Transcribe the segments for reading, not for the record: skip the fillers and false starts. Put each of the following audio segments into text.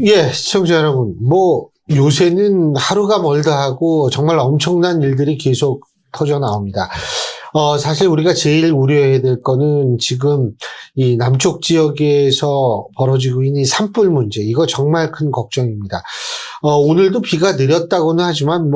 예, 시청자 여러분, 요새는 하루가 멀다 하고 정말 엄청난 일들이 계속 터져 나옵니다. 사실 우리가 제일 우려해야 될 거는 지금 이 남쪽 지역에서 벌어지고 있는 이 산불 문제, 이거 정말 큰 걱정입니다. 오늘도 비가 내렸다고는 하지만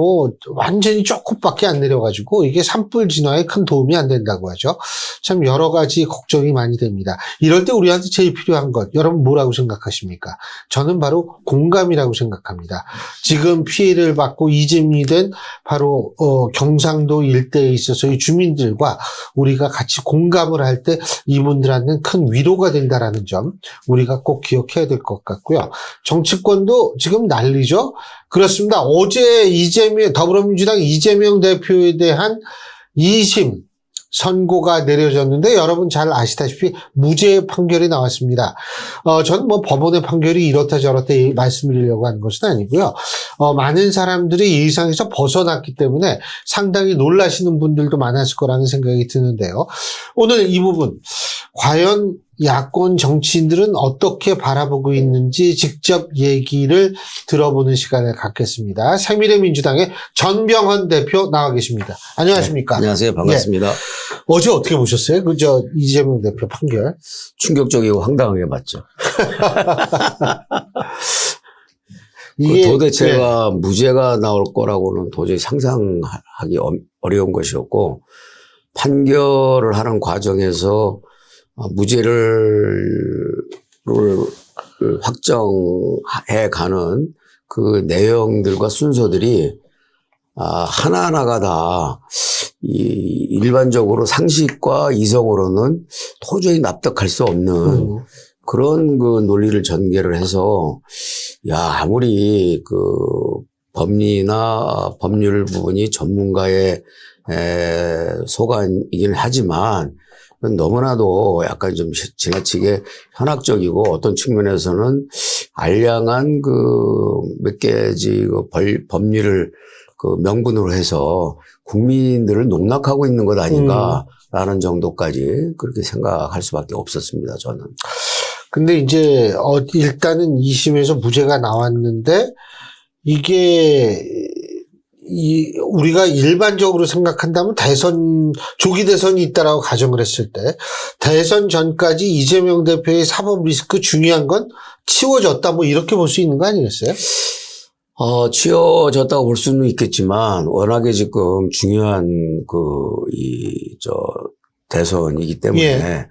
완전히 조금밖에 안 내려가지고 이게 산불 진화에 큰 도움이 안 된다고 하죠. 참 여러 가지 걱정이 많이 됩니다. 이럴 때 우리한테 제일 필요한 것, 여러분 뭐라고 생각하십니까? 저는 바로 공감이라고 생각합니다. 지금 피해를 받고 이재민이 된 바로 경상도 일대에 있어서 이 주민들과 우리가 같이 공감을 할 때 이분들한테는 큰 위로가 된다라는 점 우리가 꼭 기억해야 될 것 같고요. 정치권도 지금 난리죠. 그렇습니다. 어제 더불어민주당 이재명 대표에 대한 2심 선고가 내려졌는데 여러분 잘 아시다시피 무죄 판결이 나왔습니다. 저는 법원의 판결이 이렇다 저렇다 말씀드리려고 하는 것은 아니고요. 많은 사람들이 예상에서 벗어났기 때문에 상당히 놀라시는 분들도 많았을 거라는 생각이 드는데요. 오늘 이 부분 과연 야권 정치인들은 어떻게 바라보고 있는지 직접 얘기를 들어보는 시간을 갖겠습니다. 새미래민주당의 전병헌 대표 나와 계십니다. 안녕하십니까? 네, 안녕하세요. 반갑습니다. 예. 어제 어떻게 보셨어요? 이재명 대표 판결? 충격적이고 황당하게 봤죠. 이게 도대체가 무죄가 나올 거라고는 도저히 상상하기 어려운 것이었고, 판결을 하는 과정에서 무죄를 확정해 가는 그 내용들과 순서들이 하나하나가 다 일반적으로 상식과 이성으로는 도저히 납득할 수 없는 그런 그 논리를 전개를 해서 아무리 그 법리나 법률 부분이 전문가의 소관이긴 하지만 너무나도 약간 좀 지나치게 현학적이고 어떤 측면에서는 알량한 몇 개지 법률을 명분으로 해서 국민들을 농락하고 있는 것 아닌가라는 정도까지 그렇게 생각할 수밖에 없었습니다, 저는. 근데 이제 일단은 2심에서 무죄가 나왔는데 이게 우리가 일반적으로 생각한다면 조기 대선이 있다라고 가정을 했을 때 대선 전까지 이재명 대표의 사법 리스크 중요한 건 치워졌다 이렇게 볼 수 있는 거 아니겠어요? 치워졌다고 볼 수는 있겠지만 워낙에 지금 중요한 대선이기 때문에 예.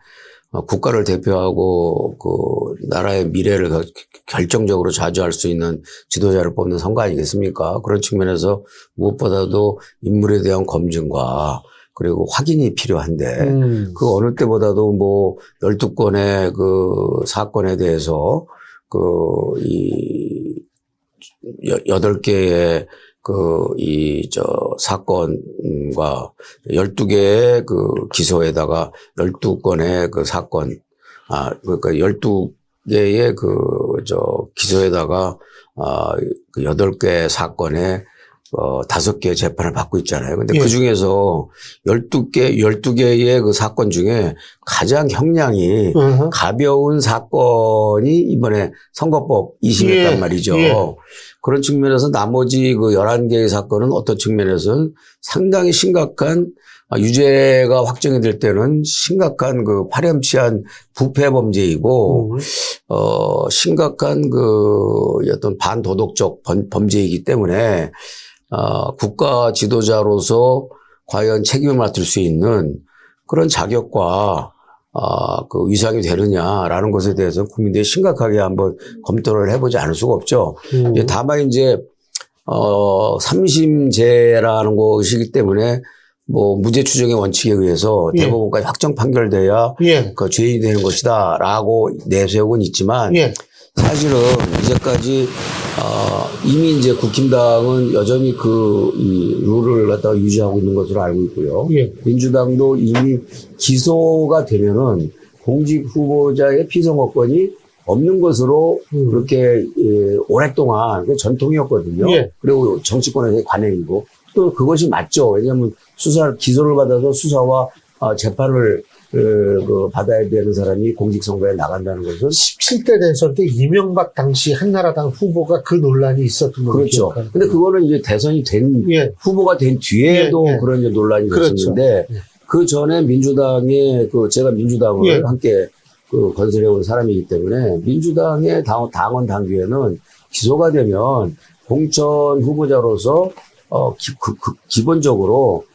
국가를 대표하고 나라의 미래를 결정적으로 좌지할 수 있는 지도자를 뽑는 선거 아니겠습니까? 그런 측면에서 무엇보다도 인물에 대한 검증과 그리고 확인이 필요한데 그 어느 때보다도 12건의 사건에 대해서 8개의 사건과 12개의 기소에다가 12건의 사건, 그러니까 12개의 기소에다가 8개 사건에 5개의 재판을 받고 있잖아요. 근데 예. 그 중에서 12개의 사건 중에 가장 형량이 가벼운 사건이 이번에 선거법 2심이었단 말이죠. 예. 그런 측면에서 나머지 11개의 사건은 어떤 측면에서는 상당히 심각한 유죄가 확정이 될 때는 심각한 파렴치한 부패 범죄이고, 심각한 어떤 반도덕적 범죄이기 때문에, 국가 지도자로서 과연 책임을 맡을 수 있는 그런 자격과 위상이 되느냐라는 것에 대해서 국민들이 심각하게 한번 검토를 해보지 않을 수가 없죠. 다만 삼심제라는 것이기 때문에 무죄 추정의 원칙에 의해서 예. 대법원까지 확정 판결돼야 예. 죄인이 되는 것이다라고 내세우고는 있지만 예. 사실은 이제까지 이미 이제 국힘당은 여전히 이 룰을 갖다가 유지하고 있는 것으로 알고 있고요. 예. 민주당도 이미 기소가 되면은 공직 후보자의 피선거권이 없는 것으로 그렇게 오랫동안 전통이었거든요. 예. 그리고 정치권에서의 관행이고 또 그것이 맞죠. 왜냐하면 기소를 받아서 수사와 재판을 받아야 되는 사람이 공직선거에 나간다는 것은 17대 대선 때 이명박 당시 한나라당 후보가 그 논란이 있었던 걸로 그렇죠. 기억합니다. 근데 그거는 이제 대선이 된 예. 후보가 된 뒤에도 예, 예. 그런 이제 논란이 그렇죠. 있었는데 예. 그 전에 민주당의 제가 민주당을 예. 함께 건설해온 사람이기 때문에 민주당의 당원 당규에는 기소가 되면 공천 후보자로서 기본적으로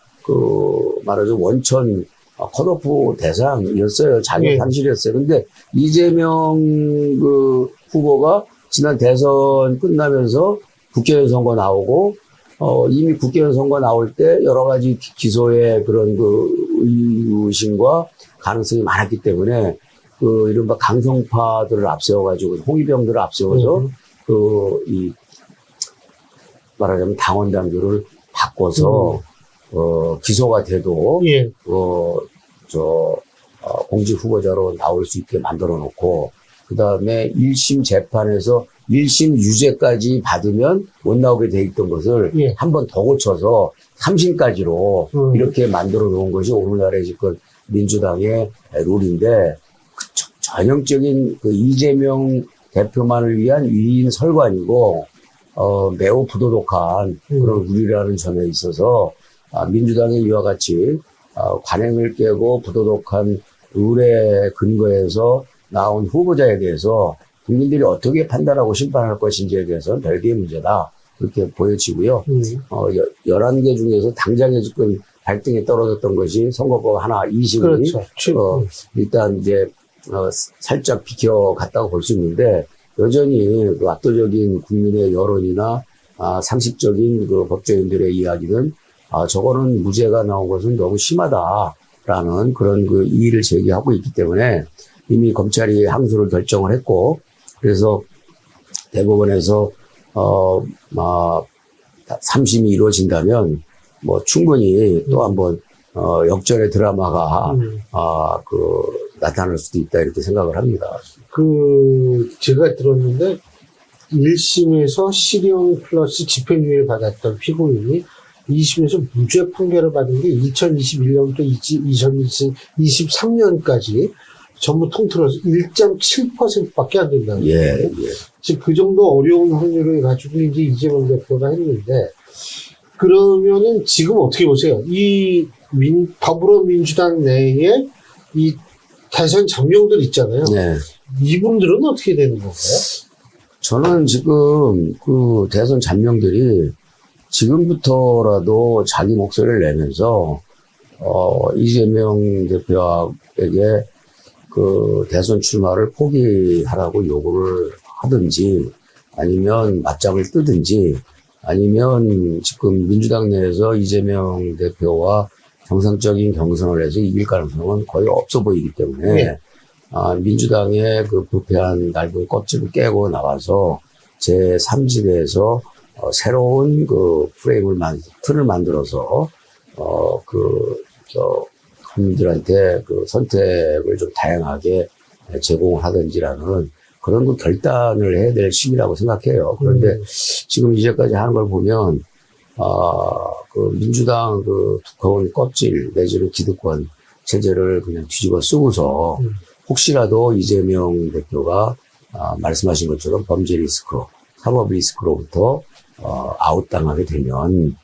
말하자면 원천 컷오프 대상이었어요. 자격 예. 상실이었어요. 근데 이재명 후보가 지난 대선 끝나면서 국회의원 선거 나오고 이미 국회의원 선거 나올 때 여러 가지 기소의 그런 의심과 가능성이 많았기 때문에 이른바 강성파들을 앞세워가지고 홍위병들을 앞세워서 말하자면 당원 당규를 바꿔서 기소가 돼도 예. 공직 후보자로 나올 수 있게 만들어 놓고 그다음에 1심 재판에서 1심 유죄까지 받으면 못 나오게 돼 있던 것을 예. 한 번 더 고쳐서 3심까지로 이렇게 만들어 놓은 것이 오늘날의 지금 민주당의 룰인데 전형적인 이재명 대표만을 위한 위인 설관이고 매우 부도덕한 그런 룰이라는 점에 있어서 민주당의 이와 같이 관행을 깨고 부도덕한 룰에 근거해서 나온 후보자에 대해서 국민들이 어떻게 판단하고 심판할 것인지에 대해서는 별개의 문제다. 그렇게 보여지고요. 11개 중에서 당장에 지금 발등에 떨어졌던 것이 선거법 하나 20이 그렇죠. 일단 이제 살짝 비켜갔다고 볼 수 있는데 여전히 압도적인 국민의 여론이나 상식적인 법조인들의 이야기는 저거는 무죄가 나온 것은 너무 심하다라는 그런 이의를 제기하고 있기 때문에 이미 검찰이 항소를 결정을 했고 그래서 대법원에서 3심이 이루어진다면 뭐 충분히 또 한번 역전의 드라마가 나타날 수도 있다 이렇게 생각을 합니다. 제가 들었는데 1심에서 실형 플러스 집행유예를 받았던 피고인이 2심에서 무죄 판결을 받은 게 2021년부터 2023년까지 전부 통틀어서 1.7%밖에 안 된다는 거예요. 예. 지금 그 정도 어려운 확률을 가지고 이제 이재명 대표가 했는데 그러면은 지금 어떻게 보세요? 이 더불어민주당 내에 이 대선 장병들 있잖아요. 네. 이분들은 어떻게 되는 건가요? 저는 지금 대선 잔명들이 지금부터라도 자기 목소리를 내면서 이재명 대표에게 대선 출마를 포기하라고 요구를 하든지 아니면 맞짱을 뜨든지 아니면 지금 민주당 내에서 이재명 대표와 정상적인 경선을 해서 이길 가능성은 거의 없어 보이기 때문에 네. 민주당의 부패한 낡은 껍질을 깨고 나와서 제3지대에서 새로운 틀을 만들어서 국민들한테 선택을 좀 다양하게 제공을 하든지라는 그런 결단을 해야 될 시기라고 생각해요. 그런데 지금 이제까지 하는 걸 보면 민주당 두꺼운 껍질 내지는 기득권 체제를 그냥 뒤집어 쓰고서 혹시라도 이재명 대표가 말씀하신 것처럼 범죄 리스크, 사법 리스크로부터 아웃당하게 되면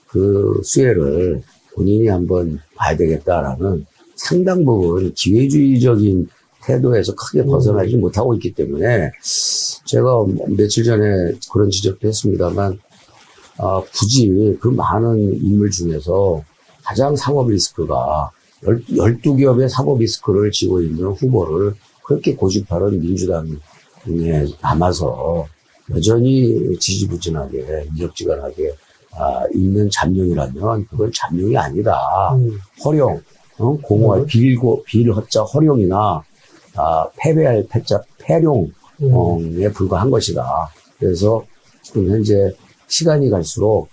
그 수혜를 본인이 한번 봐야 되겠다라는 상당 부분 기회주의적인 태도에서 크게 벗어나지 못하고 있기 때문에 제가 며칠 전에 그런 지적도 했습니다만 굳이 그 많은 인물 중에서 가장 사법 리스크가 12기업의 사법 리스크를 지고 있는 후보를 그렇게 고집하는 민주당에 남아서 여전히 지지부진하게 미적지근하게 있는 잠룡이라면 그건 잠룡이 아니다. 허룡, 공허, 빌허자 허룡이나 패배할 패자 패룡에 불과한 것이다. 그래서 지금 현재 시간이 갈수록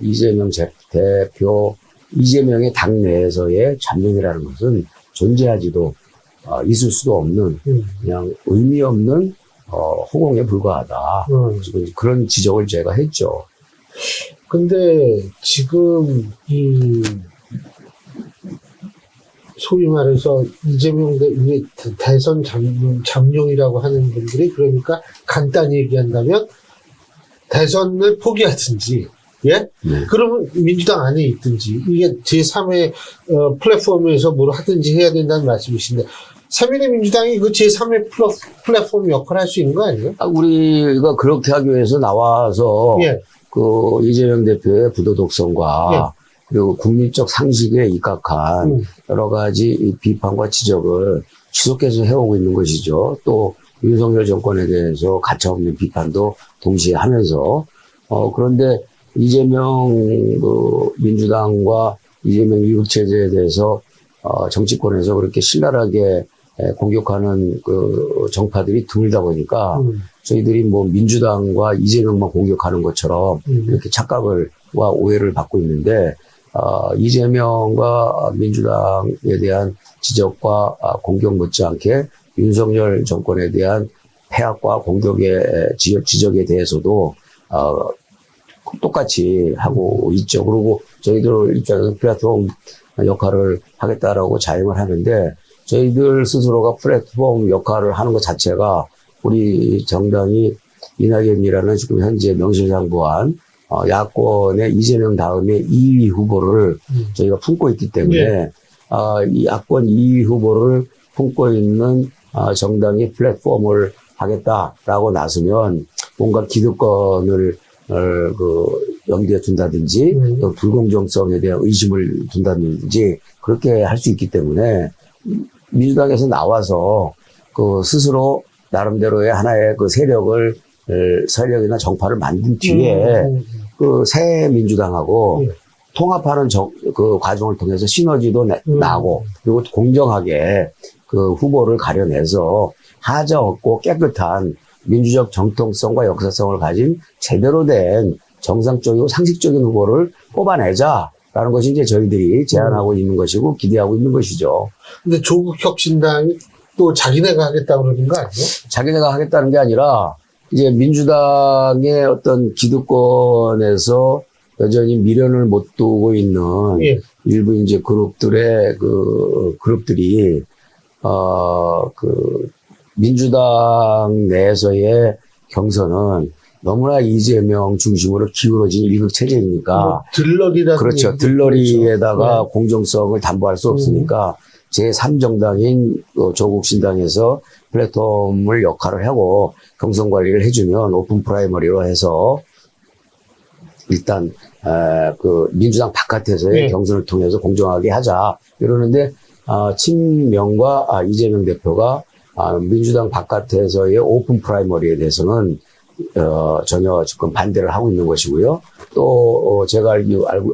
이재명 대표, 이재명의 당내에서의 잠룡이라는 것은 존재하지도 있을 수도 없는 그냥 의미 없는 허공에 불과하다. 지금 그런 지적을 제가 했죠. 근데 지금 소위 말해서 이재명 이게 대선 잠룡이라고 하는 분들이 그러니까 간단히 얘기한다면 대선을 포기하든지 예? 네. 그러면 민주당 안에 있든지 이게 제3의 플랫폼에서 뭘 하든지 해야 된다는 말씀이신데 새누리민주당이 그 제3의 플랫폼 역할을 할 수 있는 거 아니에요? 우리가 그렇게 하기 위해서 나와서 예. 그 이재명 대표의 부도덕성과 예. 그리고 국민적 상식에 입각한 여러 가지 이 비판과 지적을 지속해서 해오고 있는 것이죠. 또 윤석열 정권에 대해서 가차없는 비판도 동시에 하면서 그런데 이재명 민주당과 이재명 위국체제에 대해서 정치권에서 그렇게 신랄하게 공격하는 그 정파들이 드물다 보니까 저희들이 뭐 민주당과 이재명만 공격하는 것처럼 이렇게 착각과 오해를 받고 있는데 이재명과 민주당에 대한 지적과 공격 못지않게 윤석열 정권에 대한 폐악과 공격의 지적에 대해서도 똑같이 하고 있죠. 그리고 저희들 입장에서 플랫폼 역할을 하겠다라고 자행을 하는데 저희들 스스로가 플랫폼 역할을 하는 것 자체가 우리 정당이 이낙연이라는 지금 현재 명실상부한 야권의 이재명 다음에 2위 후보를 저희가 품고 있기 때문에 이 야권 2위 후보를 품고 있는 정당이 플랫폼을 하겠다라고 나서면 뭔가 기득권을 염두에 둔다든지 또 불공정성에 대한 의심을 둔다든지 그렇게 할 수 있기 때문에 민주당에서 나와서 그 스스로 나름대로의 하나의 그 세력이나 정파를 만든 뒤에 그 새 민주당하고 통합하는 그 과정을 통해서 시너지도 나고 그리고 공정하게 그 후보를 가려내서 하자 없고 깨끗한 민주적 정통성과 역사성을 가진 제대로 된 정상적이고 상식적인 후보를 뽑아내자라는 것이 이제 저희들이 제안하고 있는 것이고 기대하고 있는 것이죠. 근데 조국 혁신당이 또 자기네가 하겠다고 그러는 거 아니에요? 자기네가 하겠다는 게 아니라 이제 민주당의 어떤 기득권에서 여전히 미련을 못 두고 있는 예. 일부 이제 그룹들이 민주당 내에서의 경선은 너무나 이재명 중심으로 기울어진 일극 체제이니까. 들러리라는. 그렇죠. 들러리에다가 그렇죠. 공정성을 담보할 수 없으니까 제3정당인 조국 신당에서 플랫폼을 역할을 하고 경선 관리를 해주면 오픈 프라이머리로 해서 일단 그 민주당 바깥에서의 경선을 통해서 공정하게 하자 이러는데 친명과 이재명 대표가 민주당 바깥에서의 오픈 프라이머리에 대해서는 전혀 지금 반대를 하고 있는 것이고요. 또 제가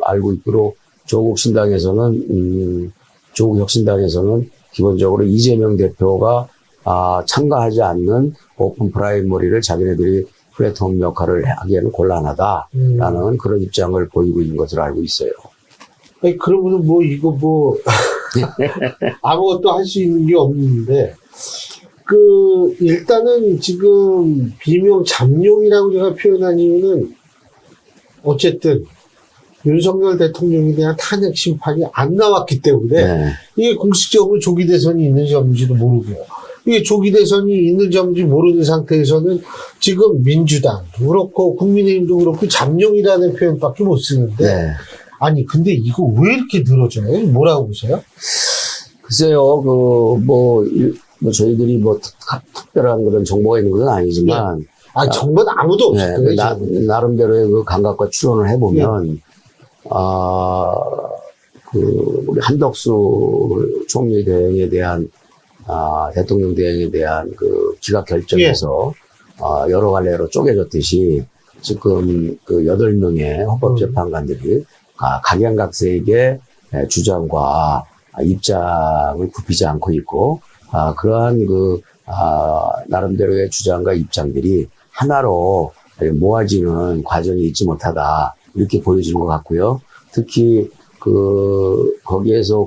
알고 있기로 조국 신당에서는 조국 혁신당에서는 기본적으로 이재명 대표가 참가하지 않는 오픈 프라이머리를 자기네들이 플랫폼 역할을 하기에는 곤란하다라는 그런 입장을 보이고 있는 것으로 알고 있어요. 아니, 그러면은 아무것도 할 수 있는 게 없는데, 일단은 지금 비명 잠룡이라고 제가 표현한 이유는 어쨌든 윤석열 대통령에 대한 탄핵 심판이 안 나왔기 때문에 이게 공식적으로 조기 대선이 있는지 없는지도 모르고요. 이게 조기 대선이 있는지 없는지 모르는 상태에서는 지금 민주당도 그렇고 국민의힘도 그렇고 잠룡이라는 표현밖에 못 쓰는데 아니 근데 이거 왜 이렇게 늘어져요? 뭐라고 보세요? 글쎄요, 저희들이 특별한 그런 정보가 있는 것은 아니지만. 정보는 아무도 없어요. 나름대로의 그 감각과 추론을 해보면, 우리 한덕수 총리 대행에 대한, 대통령 대행에 대한 그 기각 결정에서, 여러 갈래로 쪼개졌듯이 지금 그 8명의 헌법재판관들이 각양각색의 주장과 입장을 굽히지 않고 있고, 그러한 나름대로의 주장과 입장들이 하나로 모아지는 과정이 있지 못하다. 이렇게 보여지는 것 같고요. 특히, 거기에서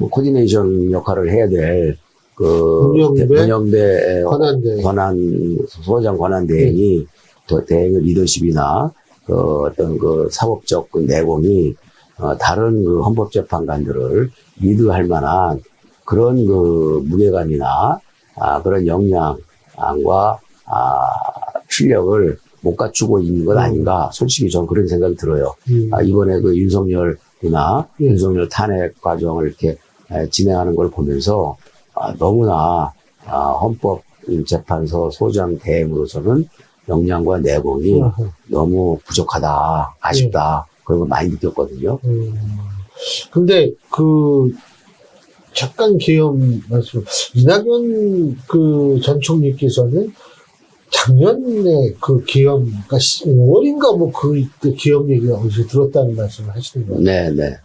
코디네이션 역할을 해야 될, 문영배 소장 권한대행이 또 대행의 리더십이나 어떤 사법적 내공이 다른 그 헌법재판관들을 리드할 만한 그런 그 무게감이나 그런 역량과 실력을 못 갖추고 있는 것 아닌가. 솔직히 전 그런 생각이 들어요. 이번에 그 윤석열이나 윤석열 탄핵 과정을 이렇게 진행하는 걸 보면서 너무나 헌법재판소 소장 대행으로서는 역량과 내공이 너무 부족하다, 아쉽다. 그런 걸 많이 느꼈거든요. 근데 잠깐 기염 말씀, 이낙연 전 총리께서는 작년에 기염, 그러니까 5월인가 그때 기염 얘기가 어디서 들었다는 말씀을 하시는 거예요. 네네.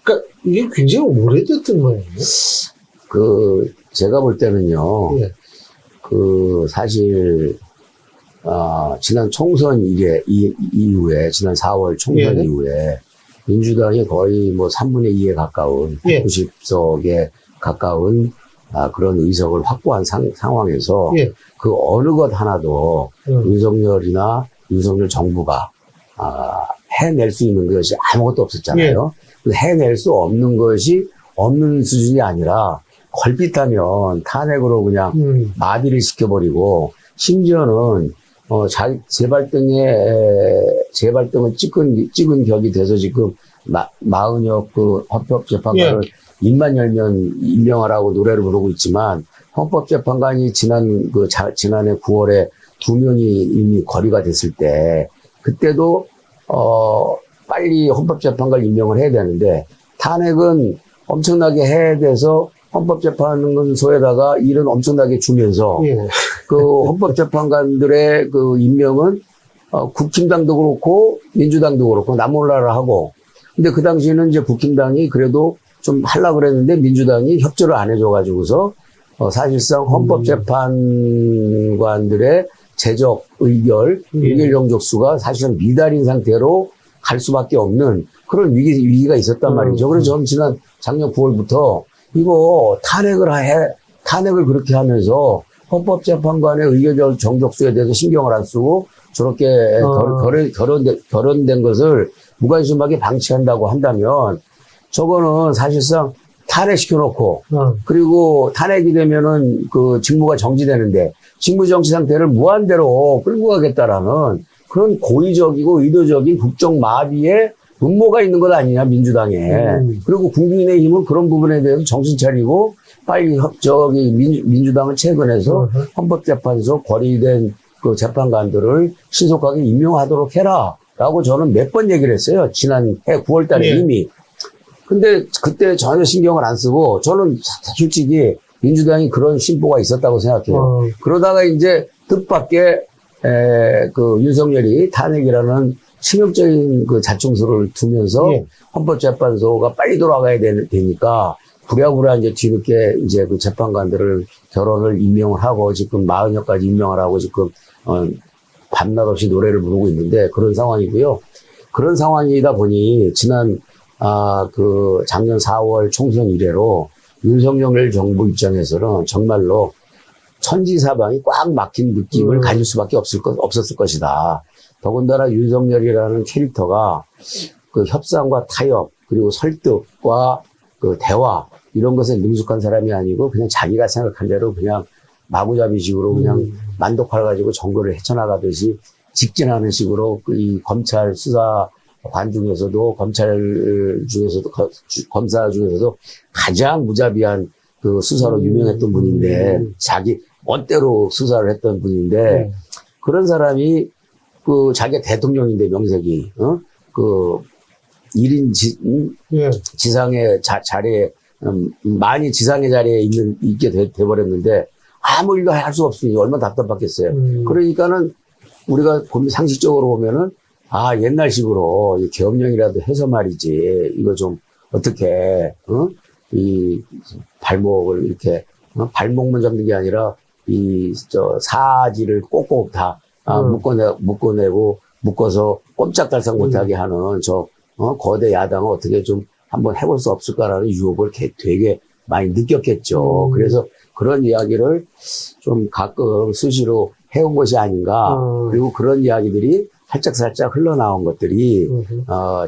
그러니까 이게 굉장히 오래됐던 모양이에요. 제가 볼 때는요, 예. 사실, 지난 총선 이후에, 지난 4월 총선 예. 이후에, 민주당이 거의 3분의 2에 가까운, 예. 190석에 가까운, 그런 의석을 확보한 상황에서, 예. 그 어느 것 하나도 윤석열이나 윤석열 정부가, 해낼 수 있는 것이 아무것도 없었잖아요. 예. 해낼 수 없는 것이 없는 수준이 아니라, 걸핏하면 탄핵으로 그냥 마비를 시켜버리고, 심지어는 재발등을 찍은 격이 돼서 지금 40여 헌법재판관을 입만 열면 임명하라고 노래를 부르고 있지만, 헌법재판관이 지난해 9월에 2명이 이미 거리가 됐을 때, 그때도 빨리 헌법재판관 임명을 해야 되는데, 탄핵은 엄청나게 해야 돼서 헌법재판소에다가 일은 엄청나게 주면서, 그 헌법재판관들의 그 임명은 국힘당도 그렇고 민주당도 그렇고 나몰라라 하고, 근데 그 당시에는 이제 국힘당이 그래도 좀 하려고 그랬는데 민주당이 협조를 안 해줘가지고서 사실상 헌법재판관들의 재적 의결 영족수가 사실은 미달인 상태로 갈 수밖에 없는 그런 위기가 있었단 말이죠. 그래서 저는 작년 9월부터 이거 탄핵을 그렇게 하면서 헌법재판관의 의결 정족수에 대해서 신경을 안 쓰고 저렇게 결혼된 것을 무관심하게 방치한다고 한다면 저거는 사실상 탄핵시켜놓고 그리고 탄핵이 되면은 그 직무가 정지되는데 직무 정지 상태를 무한대로 끌고 가겠다라는 그런 고의적이고 의도적인 국정 마비의 음모가 있는 것 아니냐, 민주당에. 그리고 국민의힘은 그런 부분에 대해서 정신 차리고 빨리 민주당은 최근에서 헌법재판소 거리된 그 재판관들을 신속하게 임명하도록 해라. 라고 저는 몇 번 얘기를 했어요. 지난해 9월 달에 이미. 근데 그때 전혀 신경을 안 쓰고 저는 솔직히 민주당이 그런 심보가 있었다고 생각해요. 그러다가 이제 뜻밖의 그 윤석열이 탄핵이라는 치명적인 그 자충수를 두면서 헌법재판소가 빨리 돌아가야 되니까 부랴부랴 이제 뒤늦게 이제 그 재판관들을 결혼을 임명을 하고 지금 40여까지 임명을 하고 지금 밤낮 없이 노래를 부르고 있는데 그런 상황이고요. 그런 상황이다 보니 그 작년 4월 총선 이래로 윤석열 정부 입장에서는 정말로 천지사방이 꽉 막힌 느낌을 가질 수밖에 없었을 것이다. 더군다나 윤석열이라는 캐릭터가 그 협상과 타협 그리고 설득과 그 대화 이런 것에 능숙한 사람이 아니고 그냥 자기가 생각한 대로 그냥 마구잡이식으로 그냥 만독할 가지고 정거를 헤쳐나가듯이 직진하는 식으로 이 검찰 수사관 중에서도 검사 중에서도 가장 무자비한 그 수사로 유명했던 분인데 자기 멋대로 수사를 했던 분인데 그런 사람이 그 자기가 대통령인데 명색이 그 1인 지상의 자리에 많이 지상의 자리에 있게 돼버렸는데 아무 일도 할 수 없으니 얼마나 답답했겠어요. 그러니까는 우리가 상식적으로 보면은 옛날식으로 계엄령이라도 해서 말이지 이거 좀 어떻게 이 발목을 이렇게 발목만 잡는 게 아니라 사지를 꼭꼭 다 묶어서 꼼짝달싹 못하게 하는 거대 야당을 어떻게 좀 한번 해볼 수 없을까라는 유혹을 되게 많이 느꼈겠죠. 그래서 그런 이야기를 좀 가끔 수시로 해온 것이 아닌가. 그리고 그런 이야기들이 살짝살짝 흘러나온 것들이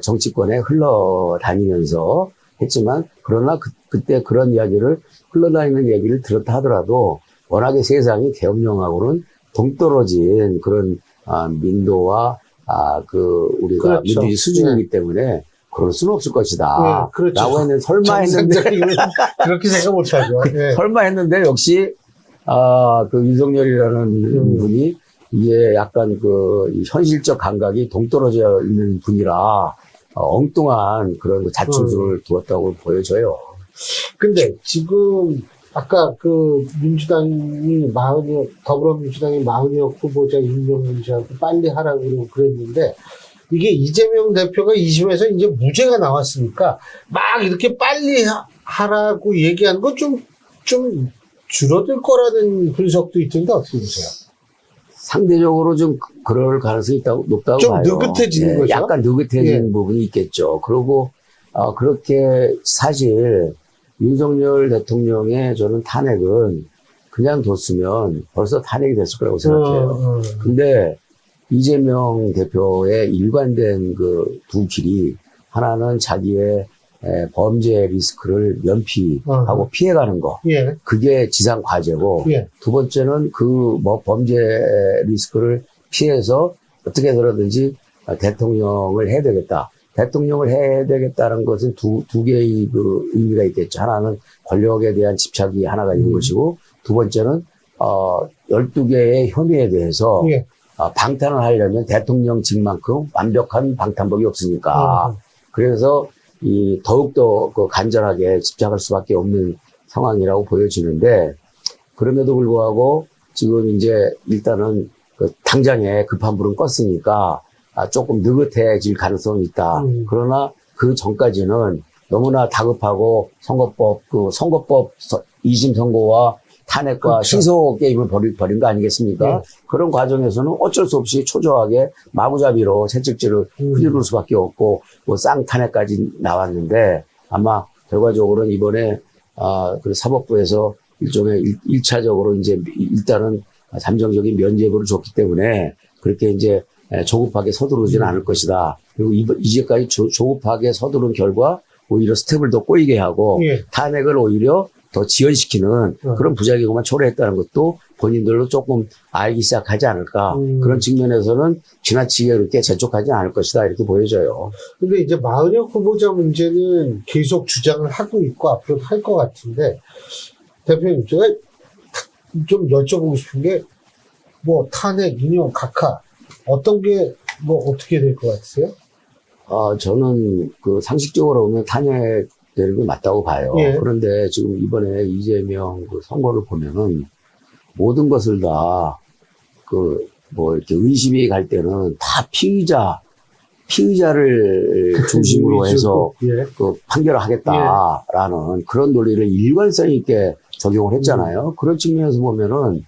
정치권에 흘러다니면서 했지만 그러나 그때 그런 이야기를 흘러다니는 얘기를 들었다 하더라도 워낙에 세상이 계엄령하고는 동떨어진 그런 민도와 우리가 그렇죠. 민주주의 수준이기 때문에 그럴 수는 없을 것이다. 그렇죠. 라고 했는데 설마 했는데 그렇게 생각 못하죠. 예. 설마 했는데 역시 그 윤석열이라는 분이 이게 약간 이 현실적 감각이 동떨어져 있는 분이라 엉뚱한 그런 자충수를 두었다고 보여져요. 근데 지금 아까 민주당이 더불어민주당이 마흔역 후보자 임명훈 씨하고 빨리 하라고 그랬는데 이게 이재명 대표가 2심에서 이제 무죄가 나왔으니까 막 이렇게 빨리 하라고 얘기하는 건 좀 줄어들 거라는 분석도 있던데 어떻게 보세요? 상대적으로 좀 그럴 가능성이 높다고 좀 봐요. 느긋해지는 거죠? 약간 느긋해지는 부분이 있겠죠. 그리고 그렇게 사실 윤석열 대통령의 저는 탄핵은 그냥 뒀으면 벌써 탄핵이 됐을 거라고 생각해요. 근데 이재명 대표의 일관된 그 두 길이 하나는 자기의 범죄 리스크를 면피하고 피해가는 거. 예. 그게 지상 과제고 예. 두 번째는 범죄 리스크를 피해서 어떻게 해서라든지 대통령을 해야 되겠다. 대통령을 해야 되겠다는 것은 두 개의 그 의미가 있겠죠. 하나는 권력에 대한 집착이 하나가 있는 것이고 두 번째는 12개의 혐의에 대해서 예. 방탄을 하려면 대통령직만큼 완벽한 방탄복이 없으니까 그래서 더욱더 간절하게 집착할 수밖에 없는 상황이라고 보여지는데 그럼에도 불구하고 지금 이제 일단은 당장에 급한 불은 껐으니까 조금 느긋해질 가능성이 있다. 그러나 그 전까지는 너무나 다급하고 선거법 2심 선고와 탄핵과 그렇죠. 시소 게임을 벌인 거 아니겠습니까? 그런 과정에서는 어쩔 수 없이 초조하게 마구잡이로 채찍질을 휘두를 수밖에 없고 쌍탄핵까지 나왔는데 아마 결과적으로는 이번에 그 사법부에서 일종의 1차적으로 이제 일단은 잠정적인 면죄부를 줬기 때문에 그렇게 이제 조급하게 서두르지는 않을 것이다. 그리고 이제까지 조급하게 서두른 결과 오히려 스텝을 더 꼬이게 하고 탄핵을 오히려 더 지연시키는 그런 부작용만 초래했다는 것도 본인들도 조금 알기 시작하지 않을까. 그런 측면에서는 지나치게 그렇게 재촉하지 않을 것이다. 이렇게 보여져요. 근데 이제 마흔역 후보자 문제는 계속 주장을 하고 있고 앞으로도 할 것 같은데 대표님 제가 좀 여쭤보고 싶은 게 탄핵, 인용, 각하 어떤 게 어떻게 될 것 같으세요? 저는 상식적으로 보면 탄핵 되는 게 맞다고 봐요. 예. 그런데 지금 이번에 이재명 선거를 보면은 모든 것을 다 이렇게 의심이 갈 때는 다 피의자를 중심으로 해서 판결을 하겠다라는 그런 논리를 일관성 있게 적용을 했잖아요. 그런 측면에서 보면은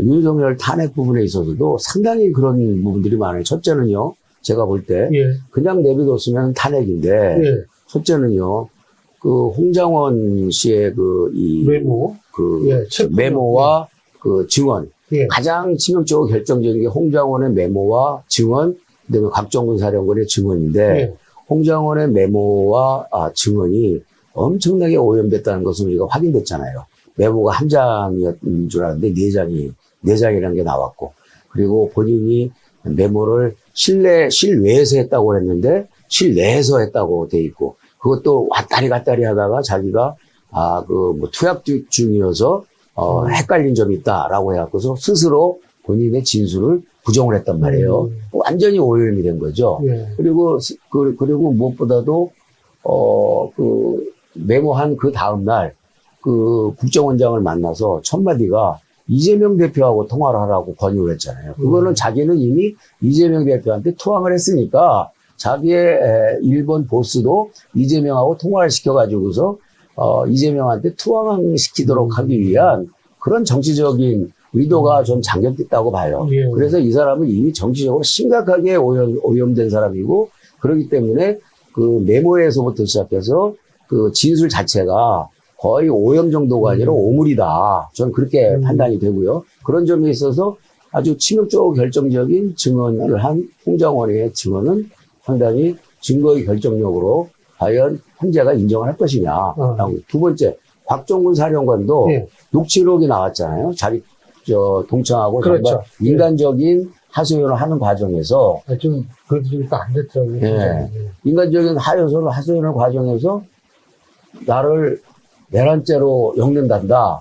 윤석열 탄핵 부분에 있어서도 상당히 그런 부분들이 많아요. 첫째는요, 제가 볼 때 그냥 내비뒀으면 탄핵인데 첫째는요, 홍장원 씨의 메모와 증언. 가장 치명적으로 결정적인 게 홍장원의 메모와 증언, 그다음에 곽정근 사령관의 증언인데, 홍장원의 메모와 증언이 엄청나게 오염됐다는 것은 우리가 확인됐잖아요. 메모가 한 장이었는 줄 알았는데 네 장이라는 게 나왔고, 그리고 본인이 메모를 실외에서 했다고 했는데 실내에서 했다고 돼 있고, 그것도 왔다리 갔다리 하다가 자기가 투약 중이어서 헷갈린 점이 있다라고 해갖고서 스스로 본인의 진술을 부정을 했단 말이에요. 완전히 오염이 된 거죠. 그리고 무엇보다도 메모한 그 다음날 국정원장을 만나서 첫 마디가 이재명 대표하고 통화를 하라고 권유를 했잖아요. 그거는 자기는 이미 이재명 대표한테 투항을 했으니까 자기의 일본 보스도 이재명하고 통화를 시켜가지고서 이재명한테 투항시키도록 하기 위한 그런 정치적인 의도가 좀 잠겼다고 봐요. 그래서 이 사람은 이미 정치적으로 심각하게 오염된 사람이고, 그렇기 때문에 메모에서부터 시작해서 진술 자체가 거의 오염 정도가 아니라 오물이다. 저는 그렇게 판단이 되고요. 그런 점에 있어서 아주 치명적으로 결정적인 증언을 한 홍장원의 증언은 상당히 증거의 결정력으로 과연 헌재가 인정을 할 것이냐. 두 번째, 곽종근 사령관도 예. 녹취록이 나왔잖아요. 동창하고 그렇죠. 정말 인간적인 하소연을 하는 과정에서 좀 그러니까 안 됐더라고요. 예. 인간적인 하소연을 과정에서 나를 내란죄로 엮는단다.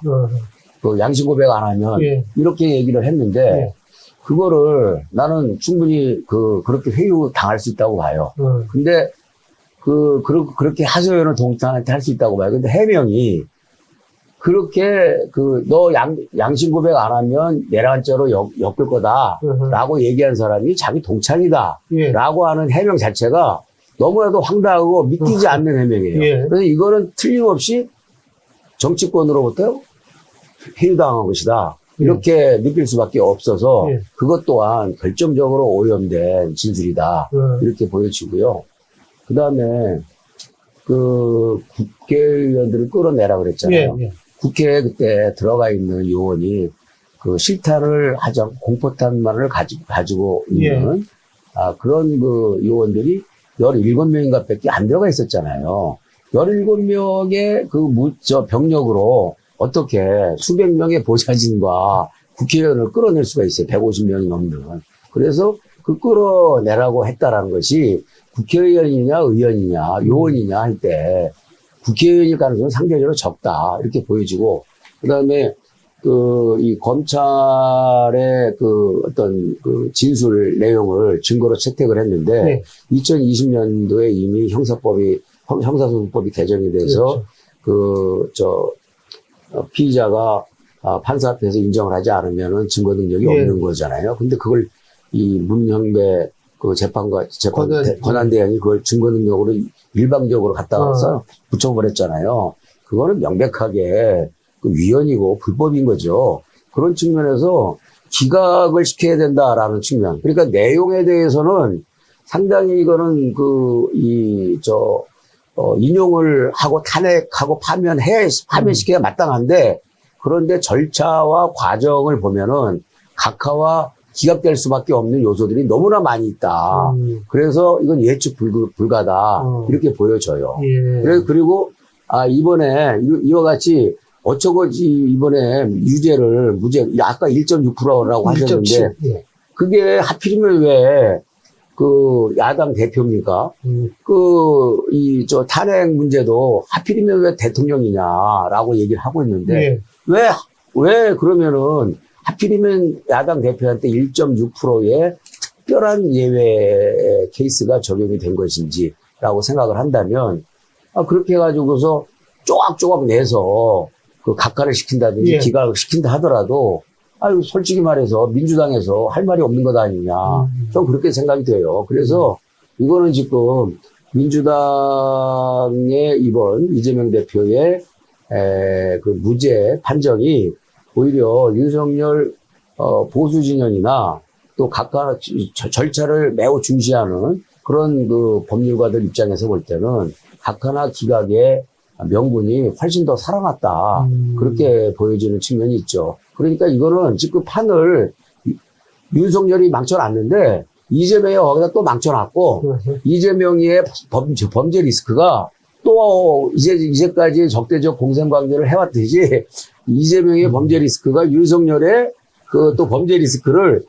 그 양심 고백 안 하면 예. 이렇게 얘기를 했는데 예. 그거를 나는 충분히 그렇게 회유 당할 수 있다고 봐요. 근데 그렇게 하소연을 동창한테 할 수 있다고 봐요. 근데 해명이 그렇게 너 양심 고백 안 하면 내란죄로 엮을 거다라고 얘기한 사람이 자기 동창이다. 예. 라고 하는 해명 자체가 너무나도 황당하고 믿기지 않는 해명이에요. 예. 그래서 이거는 틀림없이 정치권으로부터 회유당한 것이다. 이렇게 느낄 수밖에 없어서 예. 그것 또한 결정적으로 오염된 진술이다. 이렇게 보여지고요. 그 다음에 국회의원들을 끌어내라 그랬잖아요. 예. 국회에 그때 들어가 있는 요원이 실탄을 하자 공포탄만을 가지고 있는 그런 요원들이 17명인가 밖에 안 들어가 있었잖아요. 17명의 병력으로 어떻게 수백 명의 보좌진과 국회의원을 끌어낼 수가 있어요. 150명이 넘는. 그래서 끌어내라고 했다라는 것이 국회의원이냐 의원이냐 요원이냐 할 때 국회의원일 가능성은 상대적으로 적다. 이렇게 보여지고, 그 다음에, 이 검찰의 어떤 진술 내용을 증거로 채택을 했는데, 네. 2020년도에 이미 형사소송법이 개정이 돼서, 그렇죠. 피의자가 판사 앞에서 인정을 하지 않으면은 증거 능력이 예. 없는 거잖아요. 근데 그걸 이 문형배 권한대행이 그걸 증거 능력으로 일방적으로 갖다가 붙여버렸잖아요. 그거는 명백하게 위헌이고 불법인 거죠. 그런 측면에서 기각을 시켜야 된다라는 측면. 그러니까 내용에 대해서는 상당히 이거는 인용을 하고 탄핵하고 파면시켜야 마땅한데, 그런데 절차와 과정을 보면은 각하와 기각될 수밖에 없는 요소들이 너무나 많이 있다. 그래서 이건 예측 불가다. 이렇게 보여져요. 예. 그리고, 이번에 이와 같이 이번에 무죄, 아까 1.6%라고 하셨는데, 예. 그게 하필이면 왜 야당 대표입니까? 탄핵 문제도 하필이면 왜 대통령이냐라고 얘기를 하고 있는데, 예. 왜 그러면은 하필이면 야당 대표한테 1.6%의 특별한 예외 케이스가 적용이 된 것인지라고 생각을 한다면, 그렇게 해가지고서 쪼각쪼각 내서 각하를 시킨다든지 예. 기각을 시킨다 하더라도, 솔직히 말해서 민주당에서 할 말이 없는 것 아니냐. 좀 그렇게 생각이 돼요. 그래서 이거는 지금 민주당의 이번 이재명 대표의 무죄 판정이 오히려 윤석열 보수 진영이나 또 각각 절차를 매우 중시하는 그런 법률가들 입장에서 볼 때는 각하나 기각의 명분이 훨씬 더 살아났다. 그렇게 보여지는 측면이 있죠. 그러니까 이거는 지금 판을 윤석열이 망쳐놨는데 이재명이 거기다 또 망쳐놨고, 이재명의 범죄 리스크가 또 이제까지 적대적 공생관계를 해왔듯이 이재명의 범죄 리스크가 윤석열의 또 범죄 리스크를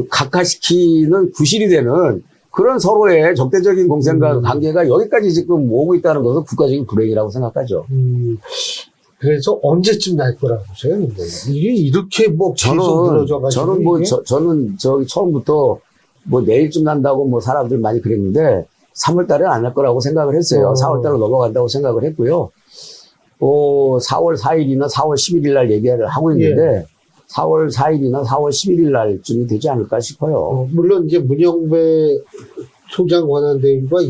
각하시키는 구실이 되는 그런 서로의 적대적인 공생관계가 여기까지 지금 오고 있다는 것은 국가적인 불행이라고 생각하죠. 그래서 언제쯤 날 거라고 보세요? 이게 이렇게 계속 늘어져가지고. 저는 처음부터 내일쯤 난다고 사람들 많이 그랬는데 3월 달에 안 할 거라고 생각을 했어요. 4월 달로 넘어간다고 생각을 했고요. 4월 4일이나 4월 11일 날 얘기를 하고 있는데, 4월 4일이나 4월 11일 날쯤이 되지 않을까 싶어요. 물론 이제 문영배 소장 권한대행과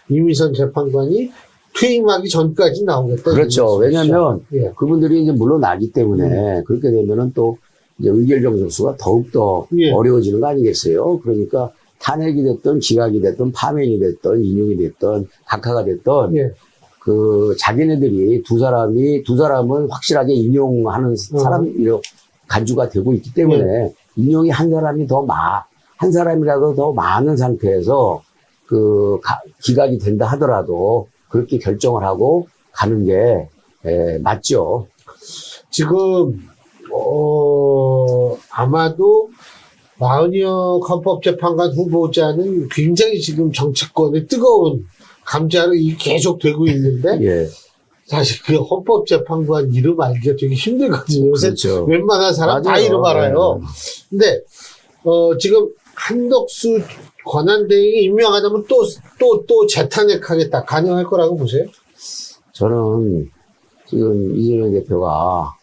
이미선 재판관이 퇴임하기 전까지 나오겠다. 그렇죠. 왜냐면 그분들이 이제 물러나기 때문에 그렇게 되면은 또 이제 의결정 접수가 더욱더 어려워지는 거 아니겠어요? 그러니까 탄핵이 됐든 기각이 됐든 파면이 됐든 인용이 됐든 각하가 됐든 자기네들이 두 사람은 확실하게 인용하는 사람이라고 간주가 되고 있기 때문에 인용이 한 사람이라도 더 많은 상태에서 기각이 된다 하더라도 그렇게 결정을 하고 가는 게 맞죠. 지금 아마도 마은혁 헌법재판관 후보자는 굉장히 지금 정치권의 뜨거운 감자로 계속 되고 있는데 예. 사실 그 헌법재판관 이름 알기가 되게 힘들거든요. 요새 그렇죠. 웬만한 사람 다 맞아요. 이름 알아요. 근데 지금 한덕수 권한대행이 임명하다면 또 재탄핵하겠다. 가능할 거라고 보세요? 저는 지금 이재명 대표가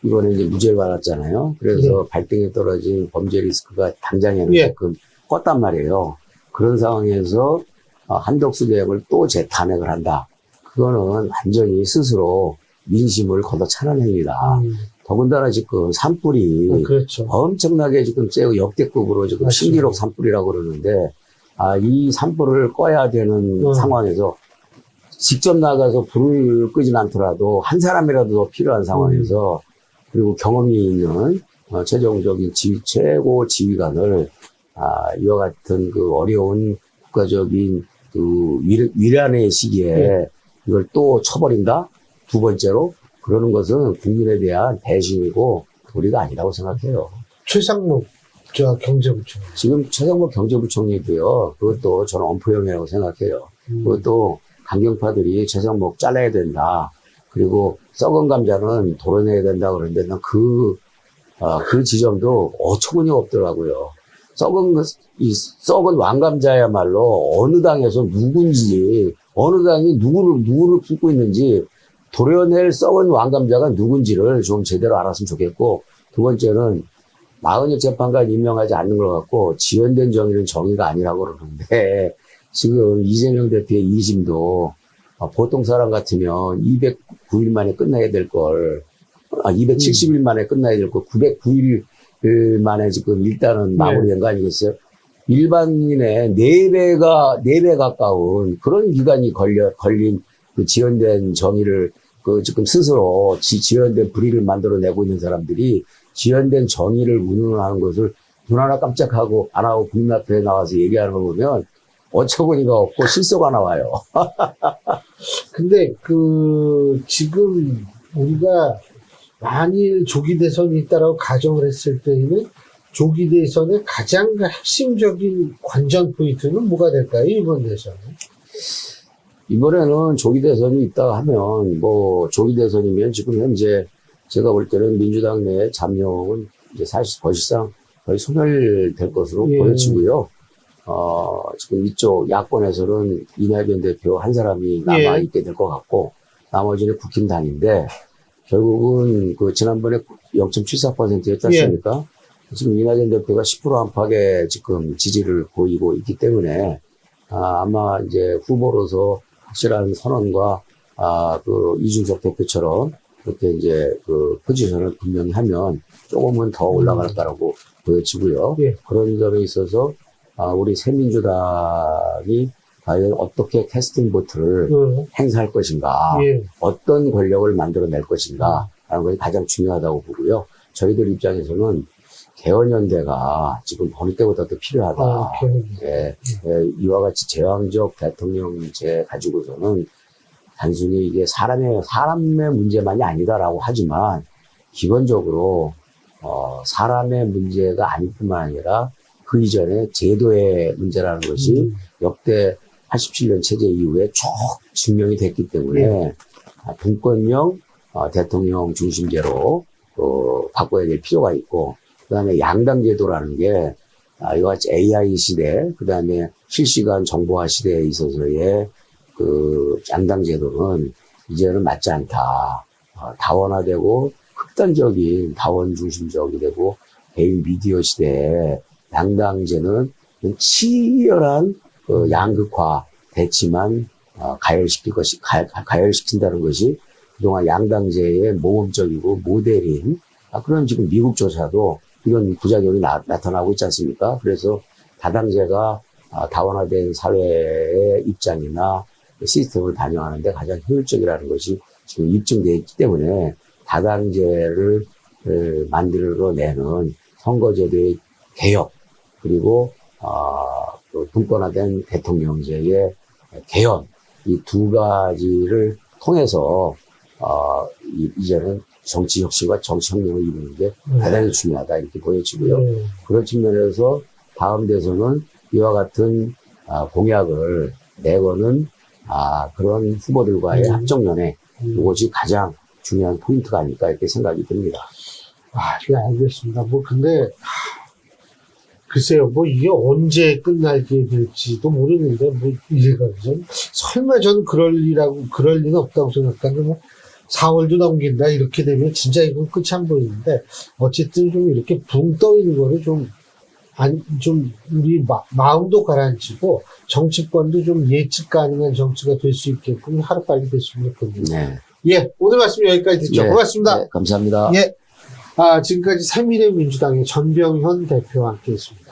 이번에 이제 무죄를 받았잖아요. 그래서 발등에 떨어진 범죄 리스크가 당장에는 조금 껐단 말이에요. 그런 상황에서 한덕수 대행을 또 재탄핵을 한다. 그거는 완전히 스스로 민심을 걷어차는 행위다. 더군다나 지금 산불이 그렇죠. 엄청나게 지금 세고 역대급으로 지금 맞습니다. 신기록 산불이라고 그러는데, 이 산불을 꺼야 되는 상황에서 직접 나가서 불을 끄진 않더라도 한 사람이라도 더 필요한 상황에서 그리고 경험이 있는 최종적인 최고 지휘관을 이와 같은 그 어려운 국가적인 그 위란의 시기에 이걸 또 쳐버린다? 두 번째로 그러는 것은 국민에 대한 배신이고 도리가 아니라고 생각해요. 최상목 경제부총리. 지금 최상목 경제부총리도요. 그것도 저는 엄포형이라고 생각해요. 그것도 강경파들이 최상목 잘라야 된다. 그리고 썩은 감자는 도려내야 된다 그러는데 난 그 지점도 어처구니가 없더라고요. 썩은 왕감자야말로 어느 당에서 누군지, 어느 당이 누구를 품고 있는지 도려낼 썩은 왕감자가 누군지를 좀 제대로 알았으면 좋겠고, 두 번째는 마은혁 재판관 임명하지 않는 걸 갖고 지연된 정의는 정의가 아니라고 그러는데, 지금 이재명 대표의 이심도 보통 사람 같으면 209일 만에 끝나야 될 걸, 270일 만에 끝나야 될 걸 909일 만에 지금 일단은 마무리된 거 아니겠어요? 일반인의 4배 가까운 그런 기간이 걸린 그 지연된 정의를 지금 스스로 지연된 불의를 만들어내고 있는 사람들이 지연된 정의를 운운하는 것을 눈 하나 깜짝하고 안 하고 국민 앞에 나와서 얘기하는 걸 보면 어처구니가 없고 실소가 나와요. 근데 지금 우리가 만일 조기 대선이 있다라고 가정을 했을 때에는 조기 대선의 가장 핵심적인 관전 포인트는 뭐가 될까요? 이번 대선은? 이번에는 조기 대선이 있다 하면 조기 대선이면 지금 현재 제가 볼 때는 민주당 내 잠룡은 이제 사실상 거의 소멸될 것으로 보여지고요. 지금 이쪽 야권에서는 이낙연 대표 한 사람이 남아있게 될 것 같고, 나머지는 국힘당인데, 결국은 지난번에 0.74%였지 않습니까? 지금 이낙연 대표가 10% 안팎의 지금 지지를 보이고 있기 때문에, 아마 이제 후보로서 확실한 선언과, 이준석 대표처럼 그렇게 이제 포지션을 분명히 하면 조금은 더 올라갈 거라고 보여지고요. 그런 점에 있어서, 우리 새민주당이 과연 어떻게 캐스팅 보트를 행사할 것인가, 어떤 권력을 만들어낼 것인가, 라는 것이 가장 중요하다고 보고요. 저희들 입장에서는 개헌연대가 지금 어느 때보다 더 필요하다. 이와 같이 제왕적 대통령제 가지고서는 단순히 이게 사람의 문제만이 아니다라고 하지만, 기본적으로, 사람의 문제가 아닐 뿐만 아니라 그 이전에 제도의 문제라는 것이 역대 87년 체제 이후에 쭉 증명이 됐기 때문에 분권형 대통령 중심제로 바꿔야 될 필요가 있고, 그 다음에 양당 제도라는 게 이와 같이 AI 시대, 그 다음에 실시간 정보화 시대에 있어서의 양당 제도는 이제는 맞지 않다. 다원화되고 극단적인 다원 중심적이 되고 개인 미디어 시대에 양당제는 치열한 양극화 대치만 가열시킨다는 것이 그동안 양당제의 모범적이고 모델인 그런 지금 미국조차도 이런 부작용이 나타나고 있지 않습니까? 그래서 다당제가 다원화된 사회의 입장이나 시스템을 반영하는 데 가장 효율적이라는 것이 지금 입증되어 있기 때문에 다당제를 만들어내는 선거제도의 개혁, 그리고 또 분권화된 대통령제의 개헌, 이 두 가지를 통해서 이제는 정치 혁신과 정치 혁명을 이루는 게 대단히 중요하다 이렇게 보여지고요. 그런 측면에서 다음 대선은 이와 같은 공약을 내거는 그런 후보들과의 합정연회, 이것이 가장 중요한 포인트가 아닐까 이렇게 생각이 듭니다. 예, 알겠습니다. 근데, 글쎄요, 이게 언제 끝나게 될지도 모르는데, 일각에서는. 설마 저는 그럴 리는 없다고 생각하는데, 4월도 넘긴다, 이렇게 되면 진짜 이건 끝이 안 보이는데, 어쨌든 좀 이렇게 붕 떠 있는 거를 우리 마음도 가라앉히고, 정치권도 좀 예측 가능한 정치가 될 수 있게끔 하루빨리 됐으면 좋겠네요. 네. 예, 오늘 말씀 여기까지 듣죠. 고맙습니다. 네, 감사합니다. 예. 지금까지 새미래민주당의 전병현 대표와 함께 했습니다.